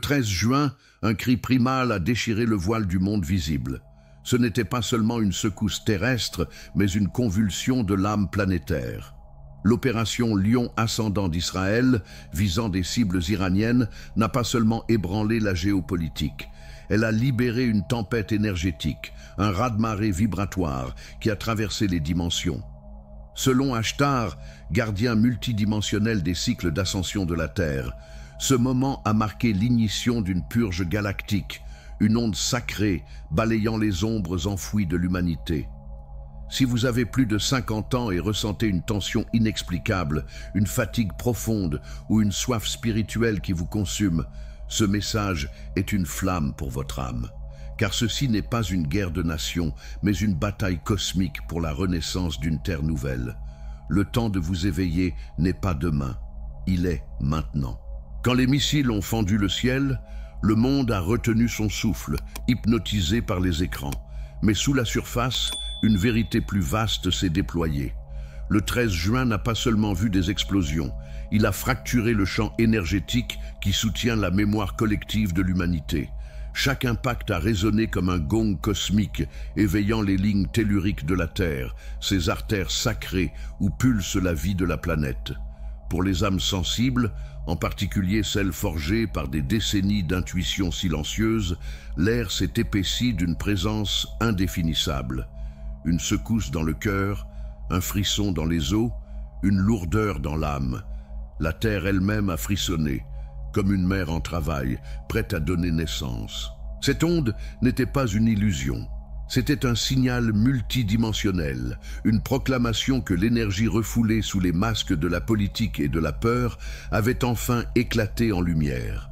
13 juin, un cri primal a déchiré le voile du monde visible. Ce n'était pas seulement une secousse terrestre, mais une convulsion de l'âme planétaire. L'opération Lion ascendant d'Israël, visant des cibles iraniennes, n'a pas seulement ébranlé la géopolitique. Elle a libéré une tempête énergétique, un raz-de-marée vibratoire qui a traversé les dimensions. Selon Ashtar, gardien multidimensionnel des cycles d'ascension de la Terre, ce moment a marqué l'ignition d'une purge galactique, une onde sacrée balayant les ombres enfouies de l'humanité. Si vous avez plus de 50 ans et ressentez une tension inexplicable, une fatigue profonde ou une soif spirituelle qui vous consume, ce message est une flamme pour votre âme. Car ceci n'est pas une guerre de nations, mais une bataille cosmique pour la renaissance d'une terre nouvelle. Le temps de vous éveiller n'est pas demain, il est maintenant. Quand les missiles ont fendu le ciel, le monde a retenu son souffle, hypnotisé par les écrans. Mais sous la surface, une vérité plus vaste s'est déployée. Le 13 juin n'a pas seulement vu des explosions, il a fracturé le champ énergétique qui soutient la mémoire collective de l'humanité. Chaque impact a résonné comme un gong cosmique, éveillant les lignes telluriques de la Terre, ces artères sacrées où pulse la vie de la planète. Pour les âmes sensibles, en particulier celles forgées par des décennies d'intuition silencieuse, l'air s'est épaissi d'une présence indéfinissable. Une secousse dans le cœur, un frisson dans les os, une lourdeur dans l'âme. La terre elle-même a frissonné, comme une mère en travail, prête à donner naissance. Cette onde n'était pas une illusion. C'était un signal multidimensionnel, une proclamation que l'énergie refoulée sous les masques de la politique et de la peur avait enfin éclaté en lumière.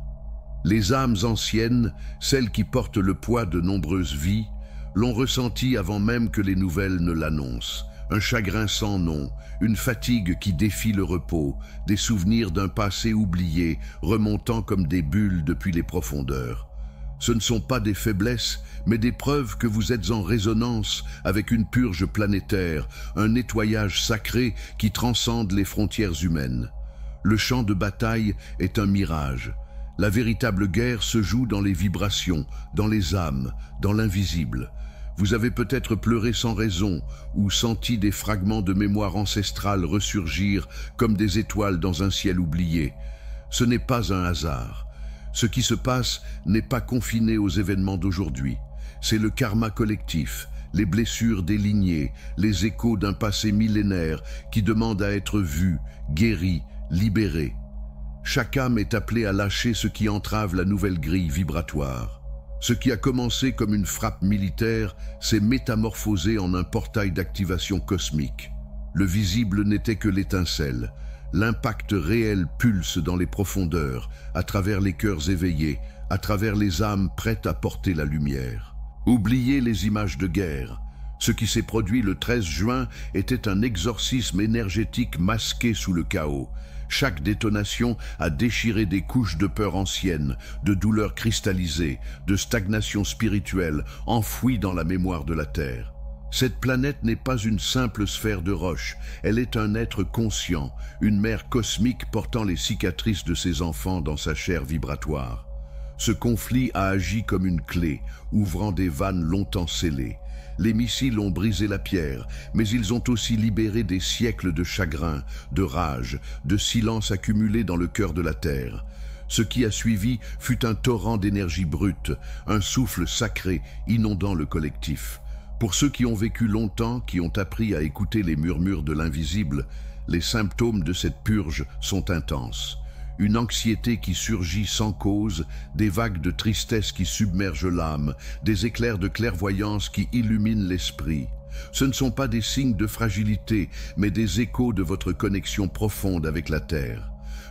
Les âmes anciennes, celles qui portent le poids de nombreuses vies, l'ont ressenti avant même que les nouvelles ne l'annoncent. Un chagrin sans nom, une fatigue qui défie le repos, des souvenirs d'un passé oublié, remontant comme des bulles depuis les profondeurs. Ce ne sont pas des faiblesses, mais des preuves que vous êtes en résonance avec une purge planétaire, un nettoyage sacré qui transcende les frontières humaines. Le champ de bataille est un mirage. La véritable guerre se joue dans les vibrations, dans les âmes, dans l'invisible. Vous avez peut-être pleuré sans raison ou senti des fragments de mémoire ancestrale ressurgir comme des étoiles dans un ciel oublié. Ce n'est pas un hasard. Ce qui se passe n'est pas confiné aux événements d'aujourd'hui. C'est le karma collectif, les blessures des lignées, les échos d'un passé millénaire qui demandent à être vu, guéri, libéré. Chaque âme est appelée à lâcher ce qui entrave la nouvelle grille vibratoire. Ce qui a commencé comme une frappe militaire s'est métamorphosé en un portail d'activation cosmique. Le visible n'était que l'étincelle. L'impact réel pulse dans les profondeurs, à travers les cœurs éveillés, à travers les âmes prêtes à porter la lumière. Oubliez les images de guerre. Ce qui s'est produit le 13 juin était un exorcisme énergétique masqué sous le chaos. Chaque détonation a déchiré des couches de peur anciennes, de douleurs cristallisées, de stagnation spirituelle enfouies dans la mémoire de la Terre. Cette planète n'est pas une simple sphère de roche, elle est un être conscient, une mère cosmique portant les cicatrices de ses enfants dans sa chair vibratoire. Ce conflit a agi comme une clé, ouvrant des vannes longtemps scellées. Les missiles ont brisé la pierre, mais ils ont aussi libéré des siècles de chagrin, de rage, de silence accumulé dans le cœur de la Terre. Ce qui a suivi fut un torrent d'énergie brute, un souffle sacré inondant le collectif. Pour ceux qui ont vécu longtemps, qui ont appris à écouter les murmures de l'invisible, les symptômes de cette purge sont intenses. Une anxiété qui surgit sans cause, des vagues de tristesse qui submergent l'âme, des éclairs de clairvoyance qui illuminent l'esprit. Ce ne sont pas des signes de fragilité, mais des échos de votre connexion profonde avec la Terre.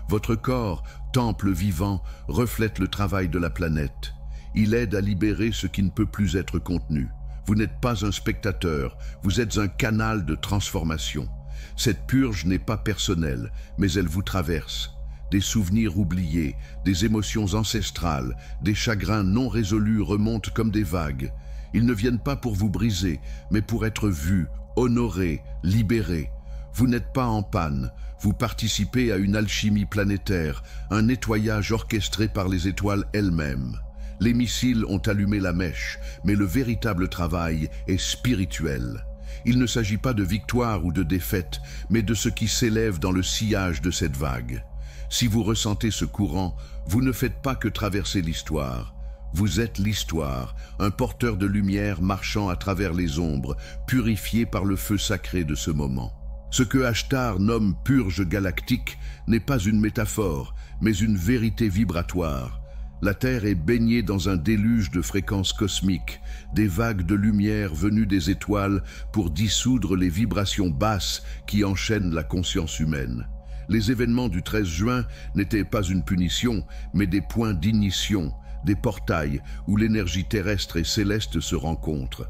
Votre corps, temple vivant, reflète le travail de la planète. Il aide à libérer ce qui ne peut plus être contenu. Vous n'êtes pas un spectateur, vous êtes un canal de transformation. Cette purge n'est pas personnelle, mais elle vous traverse. Des souvenirs oubliés, des émotions ancestrales, des chagrins non résolus remontent comme des vagues. Ils ne viennent pas pour vous briser, mais pour être vus, honorés, libérés. Vous n'êtes pas en panne, vous participez à une alchimie planétaire, un nettoyage orchestré par les étoiles elles-mêmes. Les missiles ont allumé la mèche, mais le véritable travail est spirituel. Il ne s'agit pas de victoire ou de défaite, mais de ce qui s'élève dans le sillage de cette vague. Si vous ressentez ce courant, vous ne faites pas que traverser l'histoire. Vous êtes l'histoire, un porteur de lumière marchant à travers les ombres, purifié par le feu sacré de ce moment. Ce que Ashtar nomme purge galactique n'est pas une métaphore, mais une vérité vibratoire. La Terre est baignée dans un déluge de fréquences cosmiques, des vagues de lumière venues des étoiles pour dissoudre les vibrations basses qui enchaînent la conscience humaine. Les événements du 13 juin n'étaient pas une punition, mais des points d'ignition, des portails où l'énergie terrestre et céleste se rencontrent.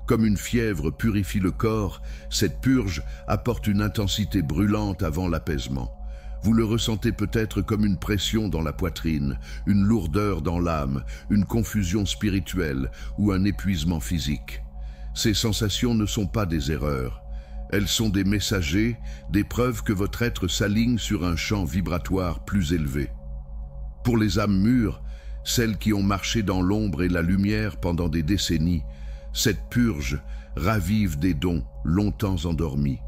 Comme une fièvre purifie le corps, cette purge apporte une intensité brûlante avant l'apaisement. Vous le ressentez peut-être comme une pression dans la poitrine, une lourdeur dans l'âme, une confusion spirituelle ou un épuisement physique. Ces sensations ne sont pas des erreurs. Elles sont des messagers, des preuves que votre être s'aligne sur un champ vibratoire plus élevé. Pour les âmes mûres, celles qui ont marché dans l'ombre et la lumière pendant des décennies, cette purge ravive des dons longtemps endormis.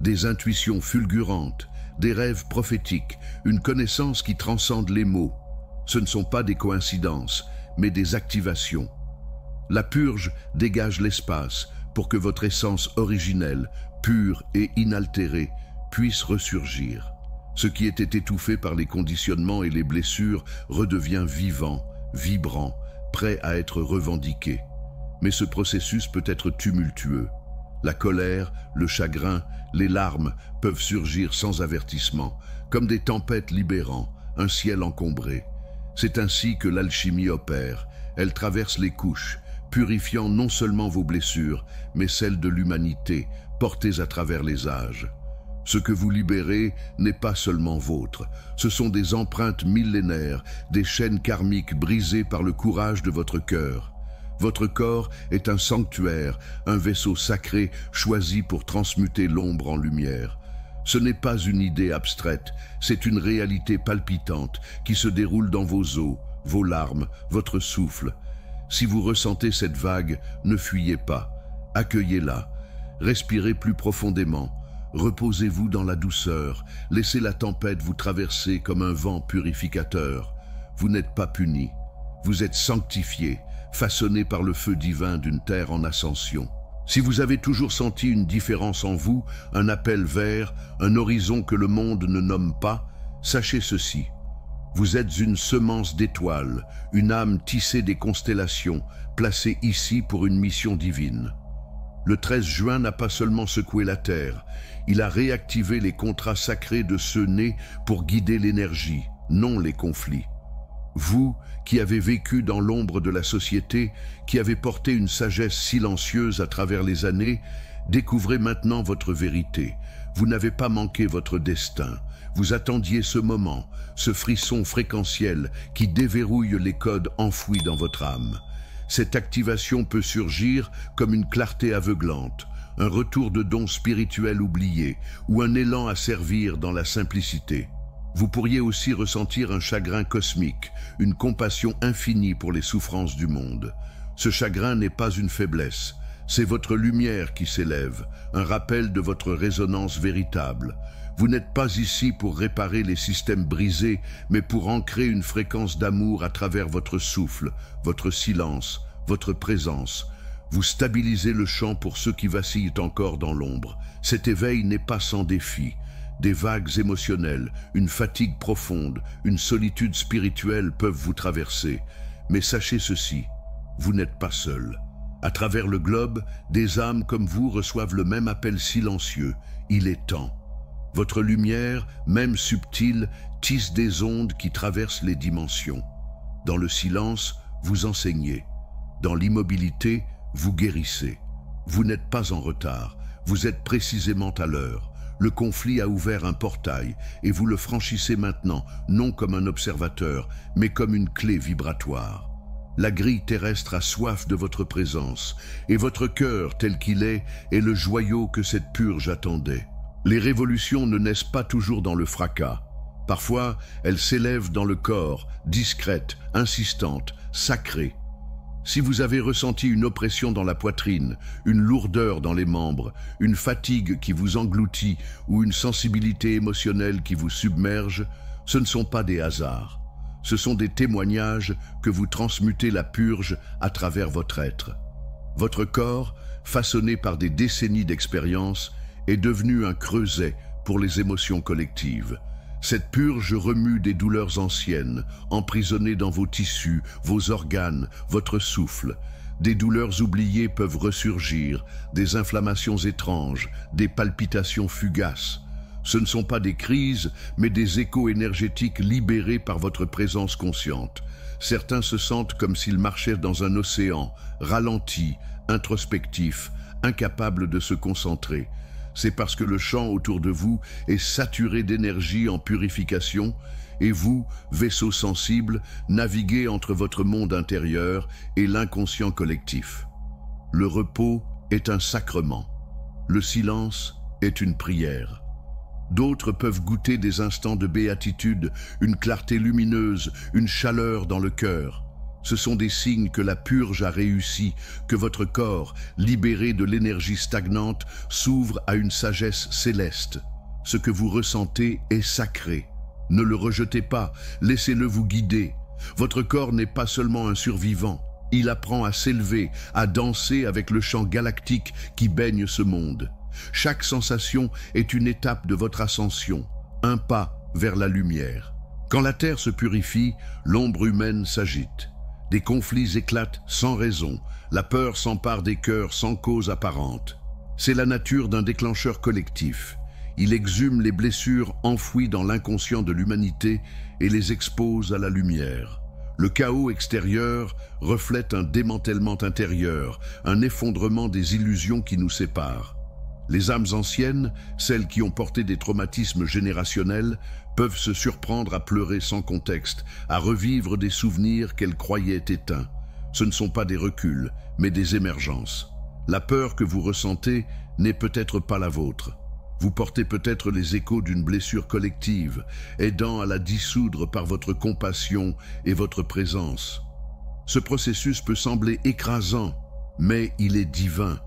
Des intuitions fulgurantes, des rêves prophétiques, une connaissance qui transcende les mots. Ce ne sont pas des coïncidences, mais des activations. La purge dégage l'espace pour que votre essence originelle, pure et inaltérée, puisse ressurgir. Ce qui était étouffé par les conditionnements et les blessures redevient vivant, vibrant, prêt à être revendiqué. Mais ce processus peut être tumultueux. La colère, le chagrin, les larmes peuvent surgir sans avertissement, comme des tempêtes libérant, un ciel encombré. C'est ainsi que l'alchimie opère. Elle traverse les couches, purifiant non seulement vos blessures, mais celles de l'humanité, portées à travers les âges. Ce que vous libérez n'est pas seulement vôtre, ce sont des empreintes millénaires, des chaînes karmiques brisées par le courage de votre cœur. Votre corps est un sanctuaire, un vaisseau sacré choisi pour transmuter l'ombre en lumière. Ce n'est pas une idée abstraite, c'est une réalité palpitante qui se déroule dans vos os, vos larmes, votre souffle. Si vous ressentez cette vague, ne fuyez pas, accueillez-la, respirez plus profondément, reposez-vous dans la douceur, laissez la tempête vous traverser comme un vent purificateur. Vous n'êtes pas puni, vous êtes sanctifié, façonné par le feu divin d'une terre en ascension. Si vous avez toujours senti une différence en vous, un appel vers, un horizon que le monde ne nomme pas, sachez ceci. Vous êtes une semence d'étoiles, une âme tissée des constellations, placée ici pour une mission divine. Le 13 juin n'a pas seulement secoué la terre, il a réactivé les contrats sacrés de ceux nés pour guider l'énergie, non les conflits. Vous, qui avez vécu dans l'ombre de la société, qui avez porté une sagesse silencieuse à travers les années, découvrez maintenant votre vérité. Vous n'avez pas manqué votre destin. Vous attendiez ce moment, ce frisson fréquentiel qui déverrouille les codes enfouis dans votre âme. Cette activation peut surgir comme une clarté aveuglante, un retour de dons spirituels oubliés ou un élan à servir dans la simplicité. Vous pourriez aussi ressentir un chagrin cosmique, une compassion infinie pour les souffrances du monde. Ce chagrin n'est pas une faiblesse, c'est votre lumière qui s'élève, un rappel de votre résonance véritable. Vous n'êtes pas ici pour réparer les systèmes brisés, mais pour ancrer une fréquence d'amour à travers votre souffle, votre silence, votre présence. Vous stabilisez le champ pour ceux qui vacillent encore dans l'ombre. Cet éveil n'est pas sans défi. Des vagues émotionnelles, une fatigue profonde, une solitude spirituelle peuvent vous traverser. Mais sachez ceci, vous n'êtes pas seul. À travers le globe, des âmes comme vous reçoivent le même appel silencieux. Il est temps. Votre lumière, même subtile, tisse des ondes qui traversent les dimensions. Dans le silence, vous enseignez. Dans l'immobilité, vous guérissez. Vous n'êtes pas en retard, vous êtes précisément à l'heure. Le conflit a ouvert un portail et vous le franchissez maintenant, non comme un observateur, mais comme une clé vibratoire. La grille terrestre a soif de votre présence et votre cœur tel qu'il est le joyau que cette purge attendait. Les révolutions ne naissent pas toujours dans le fracas. Parfois, elles s'élèvent dans le corps, discrètes, insistantes, sacrées. Si vous avez ressenti une oppression dans la poitrine, une lourdeur dans les membres, une fatigue qui vous engloutit ou une sensibilité émotionnelle qui vous submerge, ce ne sont pas des hasards. Ce sont des témoignages que vous transmutez la purge à travers votre être. Votre corps, façonné par des décennies d'expérience, est devenu un creuset pour les émotions collectives. Cette purge remue des douleurs anciennes, emprisonnées dans vos tissus, vos organes, votre souffle. Des douleurs oubliées peuvent ressurgir, des inflammations étranges, des palpitations fugaces. Ce ne sont pas des crises, mais des échos énergétiques libérés par votre présence consciente. Certains se sentent comme s'ils marchaient dans un océan, ralentis, introspectifs, incapables de se concentrer. C'est parce que le champ autour de vous est saturé d'énergie en purification et vous, vaisseau sensible, naviguez entre votre monde intérieur et l'inconscient collectif. Le repos est un sacrement. Le silence est une prière. D'autres peuvent goûter des instants de béatitude, une clarté lumineuse, une chaleur dans le cœur. Ce sont des signes que la purge a réussi, que votre corps, libéré de l'énergie stagnante, s'ouvre à une sagesse céleste. Ce que vous ressentez est sacré. Ne le rejetez pas, laissez-le vous guider. Votre corps n'est pas seulement un survivant. Il apprend à s'élever, à danser avec le chant galactique qui baigne ce monde. Chaque sensation est une étape de votre ascension, un pas vers la lumière. Quand la Terre se purifie, l'ombre humaine s'agite. Des conflits éclatent sans raison, la peur s'empare des cœurs sans cause apparente. C'est la nature d'un déclencheur collectif. Il exhume les blessures enfouies dans l'inconscient de l'humanité et les expose à la lumière. Le chaos extérieur reflète un démantèlement intérieur, un effondrement des illusions qui nous séparent. Les âmes anciennes, celles qui ont porté des traumatismes générationnels, peuvent se surprendre à pleurer sans contexte, à revivre des souvenirs qu'elles croyaient éteints. Ce ne sont pas des reculs, mais des émergences. La peur que vous ressentez n'est peut-être pas la vôtre. Vous portez peut-être les échos d'une blessure collective, aidant à la dissoudre par votre compassion et votre présence. Ce processus peut sembler écrasant, mais il est divin.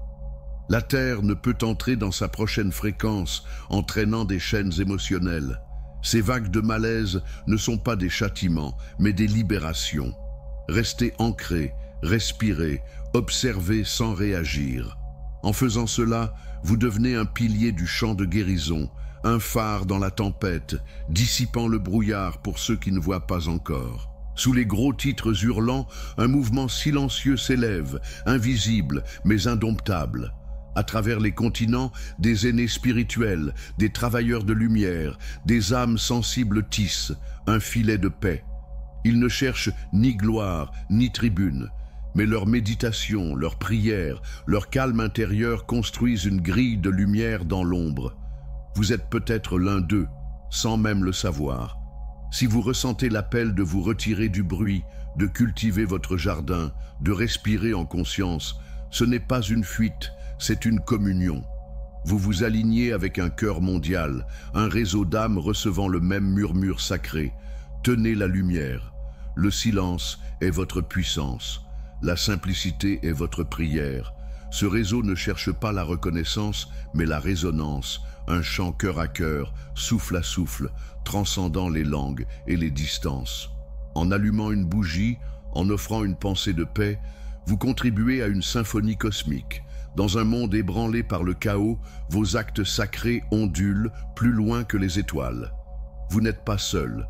La Terre ne peut entrer dans sa prochaine fréquence, entraînant des chaînes émotionnelles. Ces vagues de malaise ne sont pas des châtiments, mais des libérations. Restez ancrés, respirez, observez sans réagir. En faisant cela, vous devenez un pilier du champ de guérison, un phare dans la tempête, dissipant le brouillard pour ceux qui ne voient pas encore. Sous les gros titres hurlants, un mouvement silencieux s'élève, invisible mais indomptable. À travers les continents, des aînés spirituels, des travailleurs de lumière, des âmes sensibles tissent un filet de paix. Ils ne cherchent ni gloire, ni tribune, mais leur méditation, leur prière, leur calme intérieur construisent une grille de lumière dans l'ombre. Vous êtes peut-être l'un d'eux, sans même le savoir. Si vous ressentez l'appel de vous retirer du bruit, de cultiver votre jardin, de respirer en conscience, ce n'est pas une fuite, c'est une communion. Vous vous alignez avec un cœur mondial, un réseau d'âmes recevant le même murmure sacré. Tenez la lumière. Le silence est votre puissance. La simplicité est votre prière. Ce réseau ne cherche pas la reconnaissance, mais la résonance, un chant cœur à cœur, souffle à souffle, transcendant les langues et les distances. En allumant une bougie, en offrant une pensée de paix, vous contribuez à une symphonie cosmique. Dans un monde ébranlé par le chaos, vos actes sacrés ondulent plus loin que les étoiles. Vous n'êtes pas seul.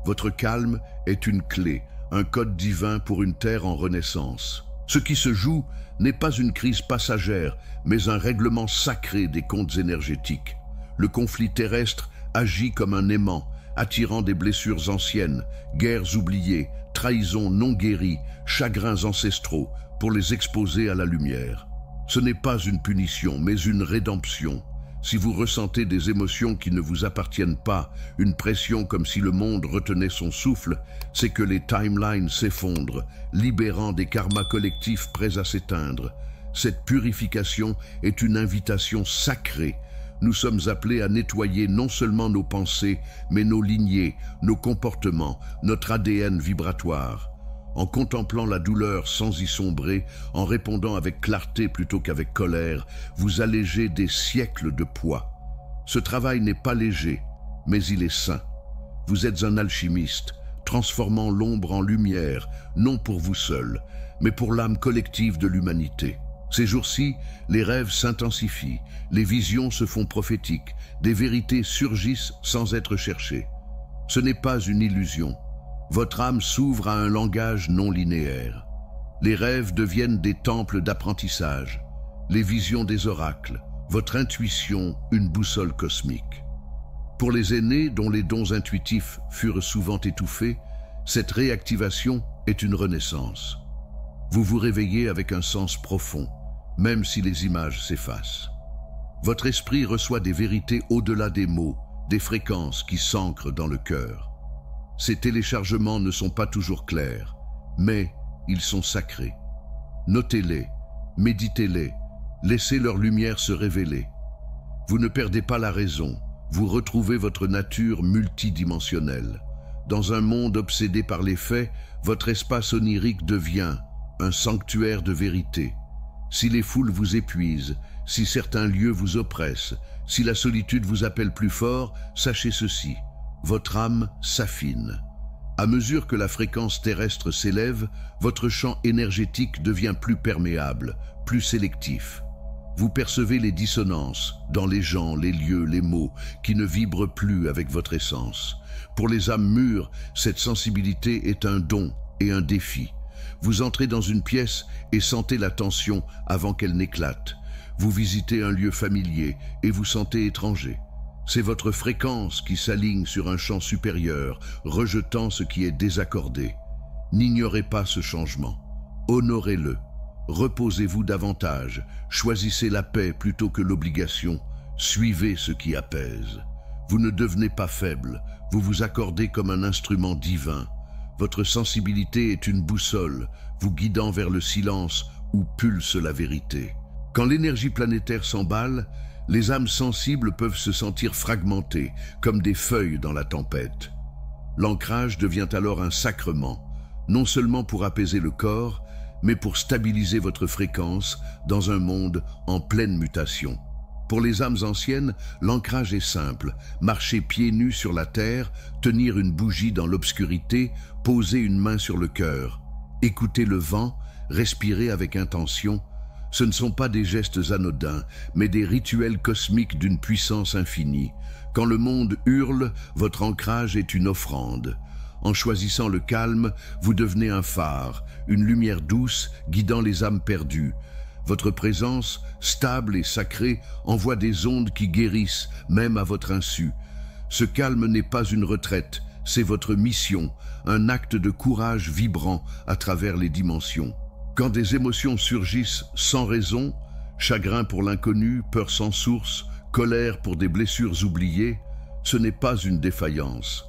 Votre calme est une clé, un code divin pour une terre en renaissance. Ce qui se joue n'est pas une crise passagère, mais un règlement sacré des comptes énergétiques. Le conflit terrestre agit comme un aimant, attirant des blessures anciennes, guerres oubliées, trahisons non guéries, chagrins ancestraux, pour les exposer à la lumière. Ce n'est pas une punition, mais une rédemption. Si vous ressentez des émotions qui ne vous appartiennent pas, une pression comme si le monde retenait son souffle, c'est que les timelines s'effondrent, libérant des karmas collectifs prêts à s'éteindre. Cette purification est une invitation sacrée. nous sommes appelés à nettoyer non seulement nos pensées, mais nos lignées, nos comportements, notre ADN vibratoire. En contemplant la douleur sans y sombrer, en répondant avec clarté plutôt qu'avec colère, vous allégez des siècles de poids. Ce travail n'est pas léger, mais il est sain. Vous êtes un alchimiste, transformant l'ombre en lumière, non pour vous seul, mais pour l'âme collective de l'humanité. Ces jours-ci, les rêves s'intensifient, les visions se font prophétiques, des vérités surgissent sans être cherchées. Ce n'est pas une illusion. Votre âme s'ouvre à un langage non linéaire. Les rêves deviennent des temples d'apprentissage, les visions des oracles, votre intuition une boussole cosmique. Pour les aînés dont les dons intuitifs furent souvent étouffés, cette réactivation est une renaissance. Vous vous réveillez avec un sens profond, même si les images s'effacent. Votre esprit reçoit des vérités au-delà des mots, des fréquences qui s'ancrent dans le cœur. Ces téléchargements ne sont pas toujours clairs, mais ils sont sacrés. Notez-les, méditez-les, laissez leur lumière se révéler. Vous ne perdez pas la raison, vous retrouvez votre nature multidimensionnelle. Dans un monde obsédé par les faits, votre espace onirique devient un sanctuaire de vérité. Si les foules vous épuisent, si certains lieux vous oppressent, si la solitude vous appelle plus fort, sachez ceci, votre âme s'affine. À mesure que la fréquence terrestre s'élève, votre champ énergétique devient plus perméable, plus sélectif. Vous percevez les dissonances dans les gens, les lieux, les mots qui ne vibrent plus avec votre essence. Pour les âmes mûres, cette sensibilité est un don et un défi. Vous entrez dans une pièce et sentez la tension avant qu'elle n'éclate. Vous visitez un lieu familier et vous sentez étranger. C'est votre fréquence qui s'aligne sur un champ supérieur, rejetant ce qui est désaccordé. N'ignorez pas ce changement. Honorez-le. Reposez-vous davantage. Choisissez la paix plutôt que l'obligation. Suivez ce qui apaise. Vous ne devenez pas faible. Vous vous accordez comme un instrument divin. Votre sensibilité est une boussole, vous guidant vers le silence où pulse la vérité. Quand l'énergie planétaire s'emballe, les âmes sensibles peuvent se sentir fragmentées, comme des feuilles dans la tempête. L'ancrage devient alors un sacrement, non seulement pour apaiser le corps, mais pour stabiliser votre fréquence dans un monde en pleine mutation. Pour les âmes anciennes, l'ancrage est simple, marcher pieds nus sur la terre, tenir une bougie dans l'obscurité, poser une main sur le cœur, écouter le vent, respirer avec intention. Ce ne sont pas des gestes anodins, mais des rituels cosmiques d'une puissance infinie. Quand le monde hurle, votre ancrage est une offrande. En choisissant le calme, vous devenez un phare, une lumière douce guidant les âmes perdues. Votre présence, stable et sacrée, envoie des ondes qui guérissent, même à votre insu. Ce calme n'est pas une retraite, c'est votre mission, un acte de courage vibrant à travers les dimensions. Quand des émotions surgissent sans raison, chagrin pour l'inconnu, peur sans source, colère pour des blessures oubliées, ce n'est pas une défaillance.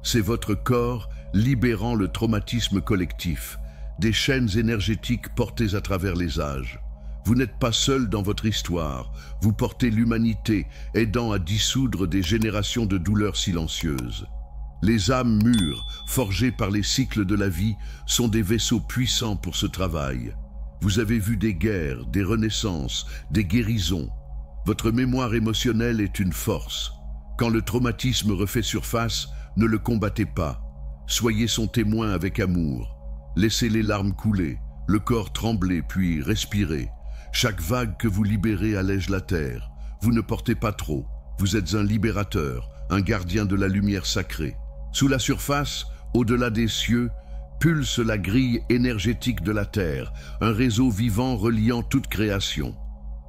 C'est votre corps libérant le traumatisme collectif, des chaînes énergétiques portées à travers les âges. Vous n'êtes pas seul dans votre histoire, vous portez l'humanité, aidant à dissoudre des générations de douleurs silencieuses. Les âmes mûres, forgées par les cycles de la vie, sont des vaisseaux puissants pour ce travail. Vous avez vu des guerres, des renaissances, des guérisons. Votre mémoire émotionnelle est une force. Quand le traumatisme refait surface, ne le combattez pas. Soyez son témoin avec amour. Laissez les larmes couler, le corps trembler puis respirer. Chaque vague que vous libérez allège la terre. Vous ne portez pas trop. Vous êtes un libérateur, un gardien de la lumière sacrée. Sous la surface, au-delà des cieux, pulse la grille énergétique de la terre, un réseau vivant reliant toute création.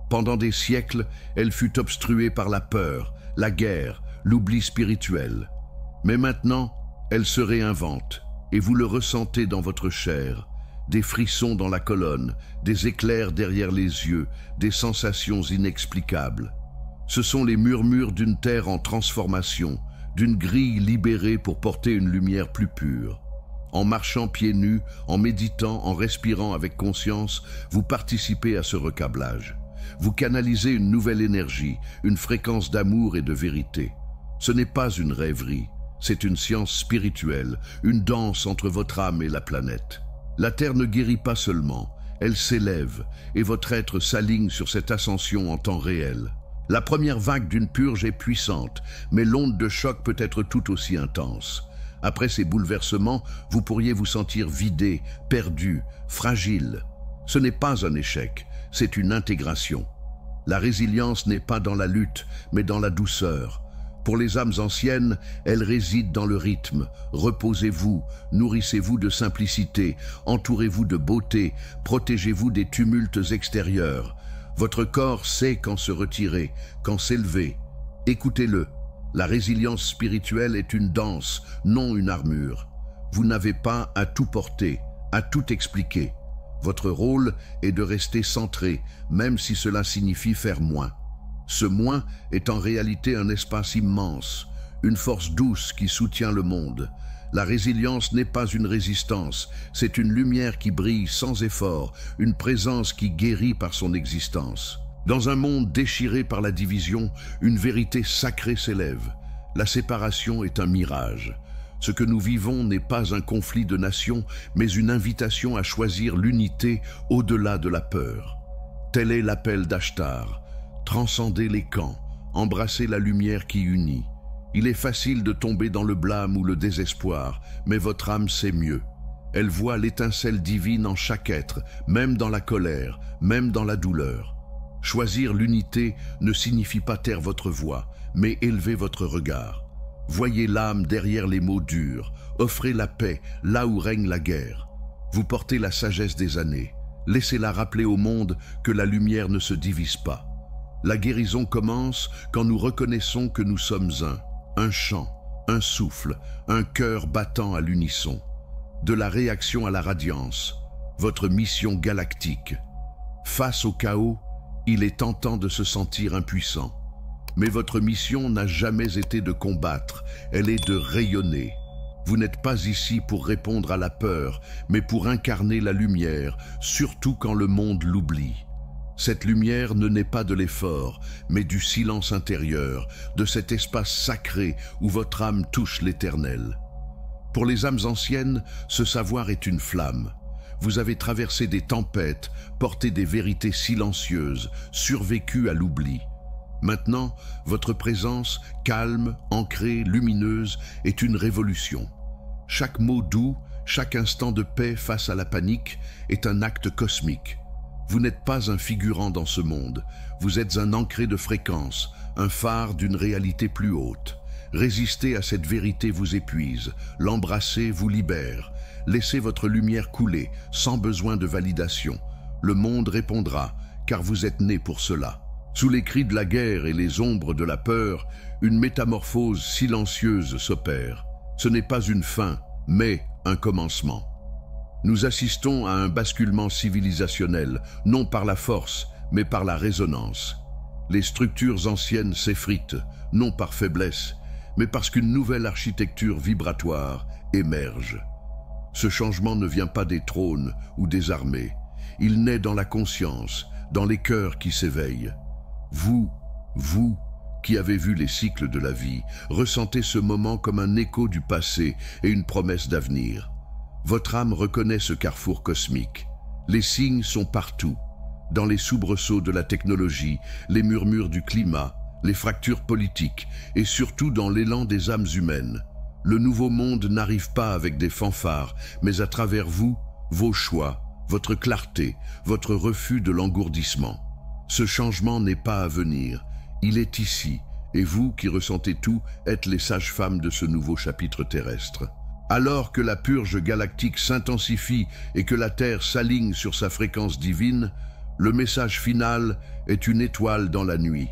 Pendant des siècles, elle fut obstruée par la peur, la guerre, l'oubli spirituel. Mais maintenant, elle se réinvente, et vous le ressentez dans votre chair. Des frissons dans la colonne, des éclairs derrière les yeux, des sensations inexplicables. Ce sont les murmures d'une terre en transformation, d'une grille libérée pour porter une lumière plus pure. En marchant pieds nus, en méditant, en respirant avec conscience, vous participez à ce recablage. Vous canalisez une nouvelle énergie, une fréquence d'amour et de vérité. Ce n'est pas une rêverie, c'est une science spirituelle, une danse entre votre âme et la planète. La Terre ne guérit pas seulement, elle s'élève et votre être s'aligne sur cette ascension en temps réel. La première vague d'une purge est puissante, mais l'onde de choc peut être tout aussi intense. Après ces bouleversements, vous pourriez vous sentir vidé, perdu, fragile. Ce n'est pas un échec, c'est une intégration. La résilience n'est pas dans la lutte, mais dans la douceur. Pour les âmes anciennes, elle réside dans le rythme. Reposez-vous, nourrissez-vous de simplicité, entourez-vous de beauté, protégez-vous des tumultes extérieurs. Votre corps sait quand se retirer, quand s'élever. Écoutez-le. La résilience spirituelle est une danse, non une armure. Vous n'avez pas à tout porter, à tout expliquer. Votre rôle est de rester centré, même si cela signifie faire moins. Ce moins est en réalité un espace immense, une force douce qui soutient le monde. La résilience n'est pas une résistance, c'est une lumière qui brille sans effort, une présence qui guérit par son existence. Dans un monde déchiré par la division, une vérité sacrée s'élève. La séparation est un mirage. Ce que nous vivons n'est pas un conflit de nations, mais une invitation à choisir l'unité au-delà de la peur. Tel est l'appel d'Ashtar. Transcender les camps, embrasser la lumière qui unit. Il est facile de tomber dans le blâme ou le désespoir, mais votre âme sait mieux. Elle voit l'étincelle divine en chaque être, même dans la colère, même dans la douleur. Choisir l'unité ne signifie pas taire votre voix, mais élever votre regard. Voyez l'âme derrière les mots durs, offrez la paix là où règne la guerre. Vous portez la sagesse des années. Laissez-la rappeler au monde que la lumière ne se divise pas. La guérison commence quand nous reconnaissons que nous sommes un chant, un souffle, un cœur battant à l'unisson. De la réaction à la radiance, votre mission galactique. Face au chaos, il est tentant de se sentir impuissant. Mais votre mission n'a jamais été de combattre, elle est de rayonner. Vous n'êtes pas ici pour répondre à la peur, mais pour incarner la lumière, surtout quand le monde l'oublie. Cette lumière ne naît pas de l'effort, mais du silence intérieur, de cet espace sacré où votre âme touche l'éternel. Pour les âmes anciennes, ce savoir est une flamme. Vous avez traversé des tempêtes, porté des vérités silencieuses, survécu à l'oubli. Maintenant, votre présence, calme, ancrée, lumineuse, est une révolution. Chaque mot doux, chaque instant de paix face à la panique est un acte cosmique. Vous n'êtes pas un figurant dans ce monde, vous êtes un ancré de fréquence, un phare d'une réalité plus haute. Résister à cette vérité vous épuise, l'embrasser vous libère. Laissez votre lumière couler, sans besoin de validation. Le monde répondra, car vous êtes né pour cela. Sous les cris de la guerre et les ombres de la peur, une métamorphose silencieuse s'opère. Ce n'est pas une fin, mais un commencement. Nous assistons à un basculement civilisationnel, non par la force, mais par la résonance. Les structures anciennes s'effritent, non par faiblesse, mais parce qu'une nouvelle architecture vibratoire émerge. Ce changement ne vient pas des trônes ou des armées. Il naît dans la conscience, dans les cœurs qui s'éveillent. Vous qui avez vu les cycles de la vie, ressentez ce moment comme un écho du passé et une promesse d'avenir. Votre âme reconnaît ce carrefour cosmique. Les signes sont partout, dans les soubresauts de la technologie, les murmures du climat, les fractures politiques et surtout dans l'élan des âmes humaines. Le nouveau monde n'arrive pas avec des fanfares, mais à travers vous, vos choix, votre clarté, votre refus de l'engourdissement. Ce changement n'est pas à venir, il est ici, et vous qui ressentez tout êtes les sages-femmes de ce nouveau chapitre terrestre. Alors que la purge galactique s'intensifie et que la Terre s'aligne sur sa fréquence divine, le message final est une étoile dans la nuit.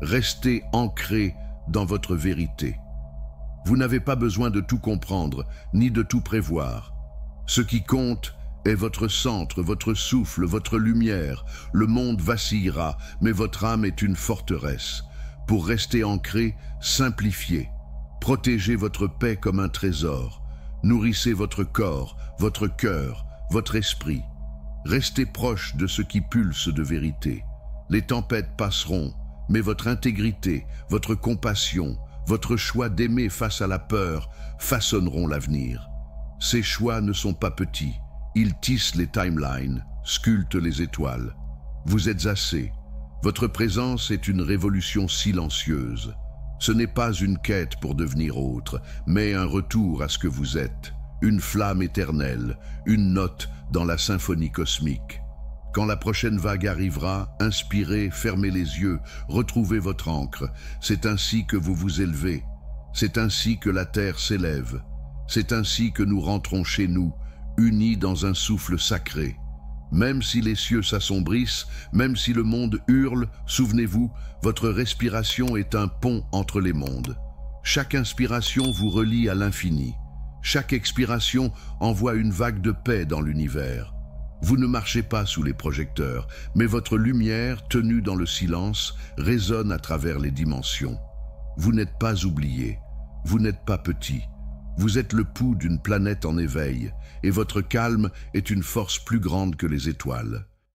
Restez ancrés dans votre vérité. Vous n'avez pas besoin de tout comprendre, ni de tout prévoir. Ce qui compte est votre centre, votre souffle, votre lumière. Le monde vacillera, mais votre âme est une forteresse. Pour rester ancré, simplifiez. Protégez votre paix comme un trésor. Nourrissez votre corps, votre cœur, votre esprit. Restez proche de ce qui pulse de vérité. Les tempêtes passeront, mais votre intégrité, votre compassion, votre choix d'aimer face à la peur façonneront l'avenir. Ces choix ne sont pas petits. Ils tissent les timelines, sculptent les étoiles. Vous êtes assez. Votre présence est une révolution silencieuse. Ce n'est pas une quête pour devenir autre, mais un retour à ce que vous êtes. Une flamme éternelle, une note dans la symphonie cosmique. Quand la prochaine vague arrivera, inspirez, fermez les yeux, retrouvez votre ancre. C'est ainsi que vous vous élevez. C'est ainsi que la terre s'élève. C'est ainsi que nous rentrons chez nous, unis dans un souffle sacré. Même si les cieux s'assombrissent, même si le monde hurle, souvenez-vous, votre respiration est un pont entre les mondes. Chaque inspiration vous relie à l'infini. Chaque expiration envoie une vague de paix dans l'univers. Vous ne marchez pas sous les projecteurs, mais votre lumière, tenue dans le silence, résonne à travers les dimensions. Vous n'êtes pas oublié, vous n'êtes pas petit. Vous êtes le pouls d'une planète en éveil, et votre calme est une force plus grande que les étoiles.